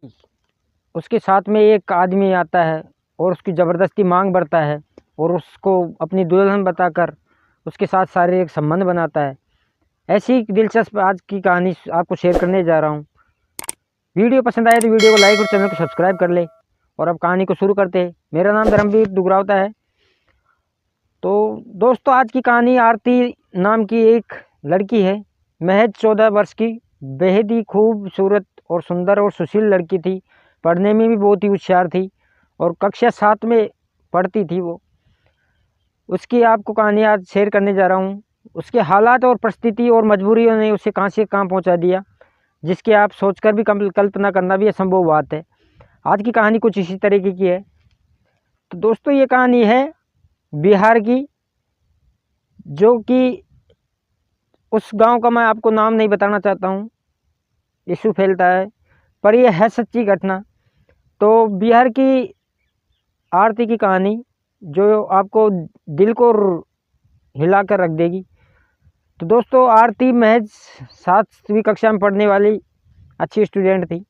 उसके साथ में एक आदमी आता है और उसकी ज़बरदस्ती मांग बढ़ता है और उसको अपनी दुल्हन बताकर उसके साथ शारीरिक संबंध बनाता है। ऐसी एक दिलचस्प आज की कहानी आपको शेयर करने जा रहा हूँ। वीडियो पसंद आए तो वीडियो को लाइक और चैनल को सब्सक्राइब कर ले। और अब कहानी को शुरू करते हैं। मेरा नाम धर्मवीर दुगरावता है। तो दोस्तों, आज की कहानी आरती नाम की एक लड़की है। महज 14 वर्ष की, बेहद ही खूबसूरत और सुंदर और सुशील लड़की थी। पढ़ने में भी बहुत ही होशियार थी और कक्षा 7 में पढ़ती थी वो। उसकी आपको कहानी आज शेयर करने जा रहा हूँ। उसके हालात और परिस्थिति और मजबूरियों ने उसे कहाँ से कहाँ पहुँचा दिया, जिसकी आप सोचकर भी कल्पना करना भी असंभव बात है। आज की कहानी कुछ इसी तरीके की है। तो दोस्तों, ये कहानी है बिहार की, जो कि उस गांव का मैं आपको नाम नहीं बताना चाहता हूँ, इशू फैलता है, पर यह है सच्ची घटना। तो बिहार की आरती की कहानी जो आपको दिल को हिला कर रख देगी। तो दोस्तों, आरती महज 7वीं कक्षा में पढ़ने वाली अच्छी स्टूडेंट थी।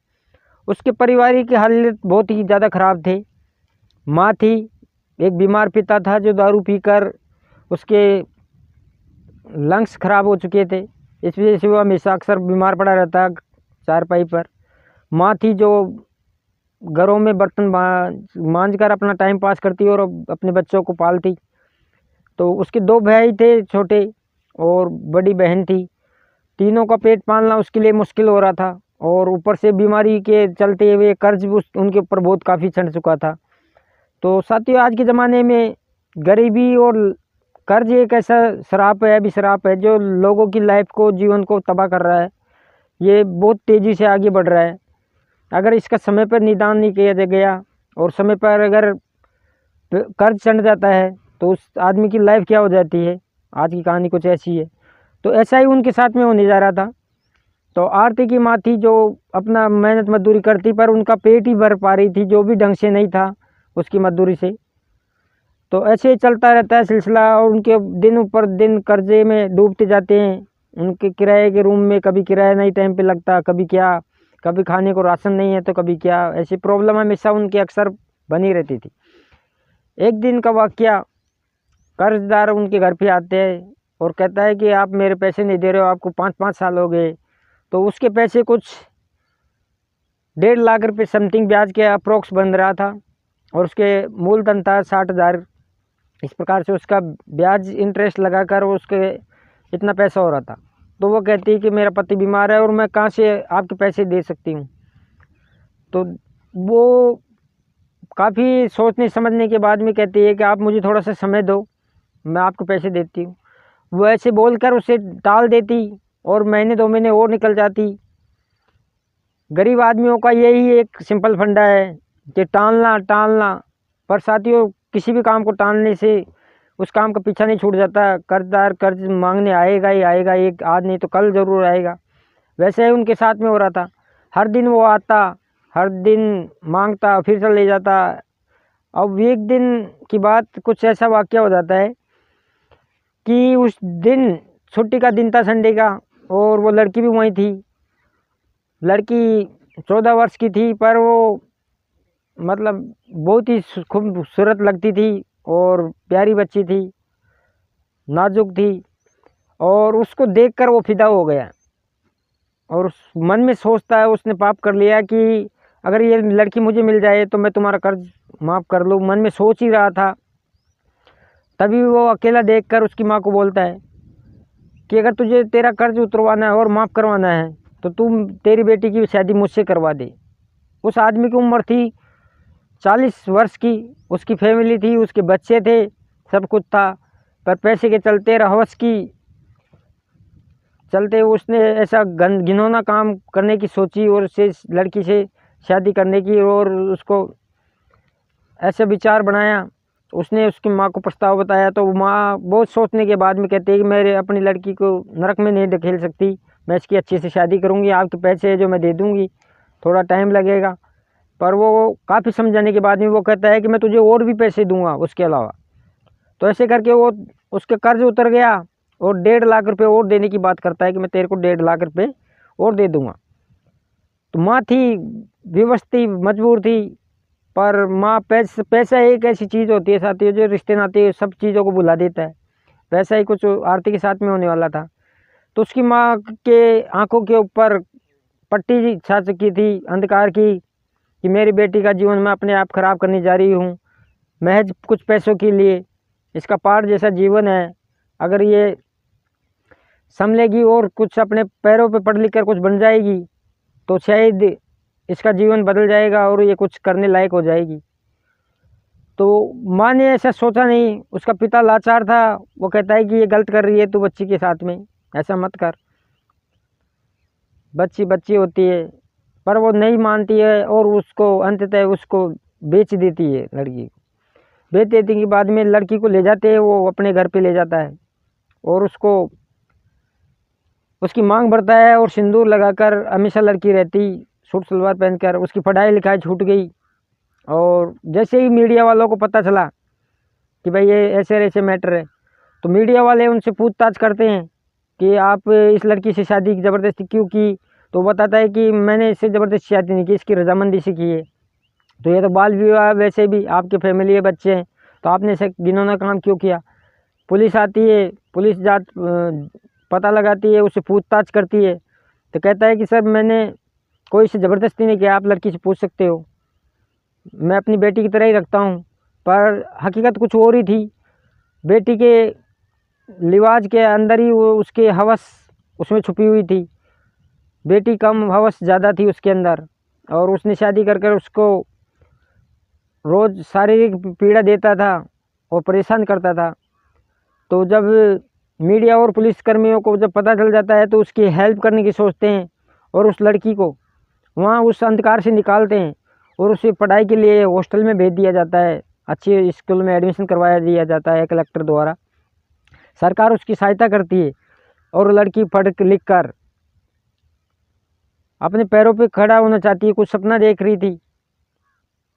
उसके परिवार की हालत बहुत ही ज़्यादा ख़राब थे। माँ थी, एक बीमार पिता था जो दारू पीकर उसके लंग्स खराब हो चुके थे। इस वजह से वो हमेशा अक्सर बीमार पड़ा रहता चारपाई पर। माँ थी जो घरों में बर्तन मांझ कर अपना टाइम पास करती और अपने बच्चों को पालती। तो उसके 2 भाई थे छोटे और बड़ी बहन थी। तीनों का पेट पालना उसके लिए मुश्किल हो रहा था और ऊपर से बीमारी के चलते हुए कर्ज उनके ऊपर बहुत काफ़ी चढ़ चुका था। तो साथियों, आज के ज़माने में गरीबी और कर्ज एक ऐसा श्राप है, अभिश्राप है, जो लोगों की लाइफ को, जीवन को तबाह कर रहा है। ये बहुत तेज़ी से आगे बढ़ रहा है। अगर इसका समय पर निदान नहीं किया गया और समय पर अगर कर्ज चढ़ जाता है तो उस आदमी की लाइफ क्या हो जाती है। आज की कहानी कुछ ऐसी है। तो ऐसा ही उनके साथ में होने जा रहा था। तो आरती की माँ थी जो अपना मेहनत मजदूरी करती, पर उनका पेट ही भर पा रही थी, जो भी ढंग से नहीं था उसकी मजदूरी से। तो ऐसे ही चलता रहता है सिलसिला और उनके दिन ऊपर दिन कर्जे में डूबते जाते हैं। उनके किराए के रूम में कभी किराया नहीं टाइम पे लगता, कभी क्या, कभी खाने को राशन नहीं है तो कभी क्या। ऐसी प्रॉब्लम हमेशा उनके अक्सर बनी रहती थी। एक दिन का वाकया, कर्जदार उनके घर पे आते हैं और कहता है कि आप मेरे पैसे नहीं दे रहे हो, आपको 5-5 साल हो गए। तो उसके पैसे कुछ 1.5 लाख रुपये समथिंग ब्याज के अप्रोक्स बन रहा था और उसके मूलधन था 60,000। इस प्रकार से उसका ब्याज इंटरेस्ट लगाकर उसके इतना पैसा हो रहा था। तो वो कहती है कि मेरा पति बीमार है और मैं कहाँ से आपके पैसे दे सकती हूँ। तो वो काफ़ी सोचने समझने के बाद में कहती है कि आप मुझे थोड़ा सा समय दो, मैं आपको पैसे देती हूँ। वो ऐसे बोलकर उसे टाल देती और महीने 2 महीने और निकल जाती। गरीब आदमियों का यही एक सिंपल फंडा है कि टालना टालना। पर साथियों, किसी भी काम को टालने से उस काम का पीछा नहीं छूट जाता। कर्जदार कर्ज मांगने आएगा ही आएगा, एक आज नहीं तो कल ज़रूर आएगा। वैसे ही उनके साथ में हो रहा था। हर दिन वो आता, हर दिन मांगता, फिर चले जाता। अब एक दिन की बात, कुछ ऐसा वाकया हो जाता है कि उस दिन छुट्टी का दिन था, संडे का, और वो लड़की भी वहीं थी। लड़की 14 वर्ष की थी, पर वो मतलब बहुत ही खूबसूरत लगती थी और प्यारी बच्ची थी, नाजुक थी। और उसको देखकर वो फिदा हो गया और उस मन में सोचता है, उसने पाप कर लिया कि अगर ये लड़की मुझे मिल जाए तो मैं तुम्हारा कर्ज माफ़ कर लूँ। मन में सोच ही रहा था। तभी वो अकेला देखकर उसकी माँ को बोलता है कि अगर तुझे तेरा कर्ज उतरवाना है और माफ़ करवाना है तो तुम तेरी बेटी की शादी मुझसे करवा दे। उस आदमी की उम्र थी 40 वर्ष की, उसकी फैमिली थी, उसके बच्चे थे, सब कुछ था। पर पैसे के चलते, रहवस की चलते, उसने ऐसा घिनौना काम करने की सोची और उससे लड़की से शादी करने की, और उसको ऐसे विचार बनाया। उसने उसकी माँ को प्रस्ताव बताया तो माँ बहुत सोचने के बाद में कहती है कि मेरे अपनी लड़की को नरक में नहीं ढकेल सकती, मैं इसकी अच्छे से शादी करूँगी, आपके पैसे जो मैं दे दूँगी, थोड़ा टाइम लगेगा। पर वो काफ़ी समझाने के बाद में वो कहता है कि मैं तुझे और भी पैसे दूंगा उसके अलावा। तो ऐसे करके वो उसके कर्ज उतर गया और 1.5 लाख रुपये और देने की बात करता है कि मैं तेरे को 1.5 लाख रुपये और दे दूंगा। तो माँ थी विवश थी, मजबूर थी, पर माँ पैसा एक ऐसी चीज़ होती है साथियों जो रिश्ते नाते सब चीज़ों को भुला देता है। पैसा ही कुछ आरती के साथ में होने वाला था। तो उसकी माँ के आंखों के ऊपर पट्टी छा चुकी थी अंधकार की कि मेरी बेटी का जीवन मैं अपने आप खराब करने जा रही हूँ महज कुछ पैसों के लिए। इसका पहाड़ जैसा जीवन है, अगर ये संभलेगी और कुछ अपने पैरों पे पढ़ लिख कर कुछ बन जाएगी तो शायद इसका जीवन बदल जाएगा और ये कुछ करने लायक हो जाएगी। तो माँ ने ऐसा सोचा नहीं, उसका पिता लाचार था, वो कहता है कि ये गलत कर रही है तू बच्ची के साथ में, ऐसा मत कर, बच्ची बच्ची होती है। पर वो नहीं मानती है और उसको अंततः उसको बेच देती है, लड़की को बेच देने के बाद में लड़की को ले जाते हैं, वो अपने घर पे ले जाता है और उसको उसकी मांग भरता है और सिंदूर लगाकर हमेशा लड़की रहती सूट सलवार पहनकर। उसकी पढ़ाई लिखाई छूट गई और जैसे ही मीडिया वालों को पता चला कि भाई ये ऐसे ऐसे मैटर है तो मीडिया वाले उनसे पूछताछ करते हैं कि आप इस लड़की से शादी ज़बरदस्ती क्यों की। तो बताता है कि मैंने इससे ज़बरदस्ती शादी नहीं की, इसकी रजामंदी से की है। तो ये तो बाल विवाह, वैसे भी आपके फैमिली है, बच्चे हैं, तो आपने ऐसे घिनौना काम क्यों किया। पुलिस आती है, पुलिस जांच पता लगाती है, उससे पूछताछ करती है तो कहता है कि सर मैंने कोई से ज़बरदस्ती नहीं किया, आप लड़की से पूछ सकते हो, मैं अपनी बेटी की तरह ही रखता हूँ। पर हकीकत कुछ और ही थी, बेटी के लिवाज के अंदर ही वो उसके हवस उसमें छुपी हुई थी। बेटी कम हवस ज़्यादा थी उसके अंदर और उसने शादी कर कर उसको रोज़ शारीरिक पीड़ा देता था और परेशान करता था। तो जब मीडिया और पुलिसकर्मियों को जब पता चल जाता है तो उसकी हेल्प करने की सोचते हैं और उस लड़की को वहाँ उस अंधकार से निकालते हैं और उसे पढ़ाई के लिए हॉस्टल में भेज दिया जाता है, अच्छे स्कूल में एडमिशन करवाया दिया जाता है कलेक्टर द्वारा। सरकार उसकी सहायता करती है और लड़की पढ़ लिख कर अपने पैरों पे खड़ा होना चाहती है, कुछ सपना देख रही थी।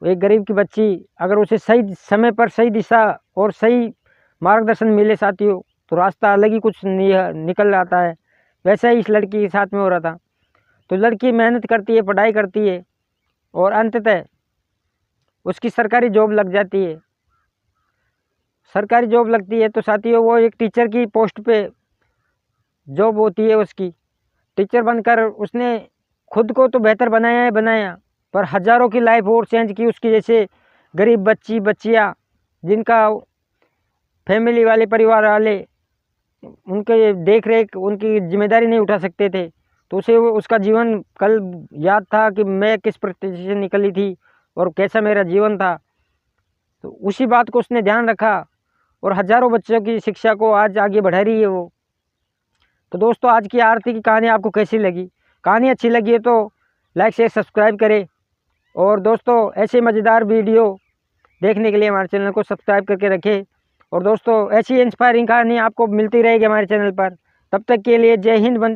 एक गरीब की बच्ची अगर उसे सही समय पर सही दिशा और सही मार्गदर्शन मिले साथियों तो रास्ता अलग ही कुछ निकल आता है। वैसा ही इस लड़की के साथ में हो रहा था। तो लड़की मेहनत करती है, पढ़ाई करती है और अंततः उसकी सरकारी जॉब लग जाती है। सरकारी जॉब लगती है तो साथियों वो एक टीचर की पोस्ट पे जॉब होती है उसकी। टीचर बनकर उसने खुद को तो बेहतर बनाया पर हज़ारों की लाइफ और चेंज की उसकी। जैसे गरीब बच्चियाँ जिनका फैमिली वाले परिवार वाले उनके देख रेख उनकी जिम्मेदारी नहीं उठा सकते थे तो उसे उसका जीवन कल याद था कि मैं किस परिस्थिति से निकली थी और कैसा मेरा जीवन था। तो उसी बात को उसने ध्यान रखा और हज़ारों बच्चों की शिक्षा को आज आगे बढ़ा रही है वो। तो दोस्तों आज की आरती की कहानी आपको कैसी लगी? कहानी अच्छी लगी है तो लाइक शेयर सब्सक्राइब करें और दोस्तों ऐसे मज़ेदार वीडियो देखने के लिए हमारे चैनल को सब्सक्राइब करके रखें। और दोस्तों ऐसी इंस्पायरिंग कहानी आपको मिलती रहेगी हमारे चैनल पर। तब तक के लिए जय हिंद, वंदे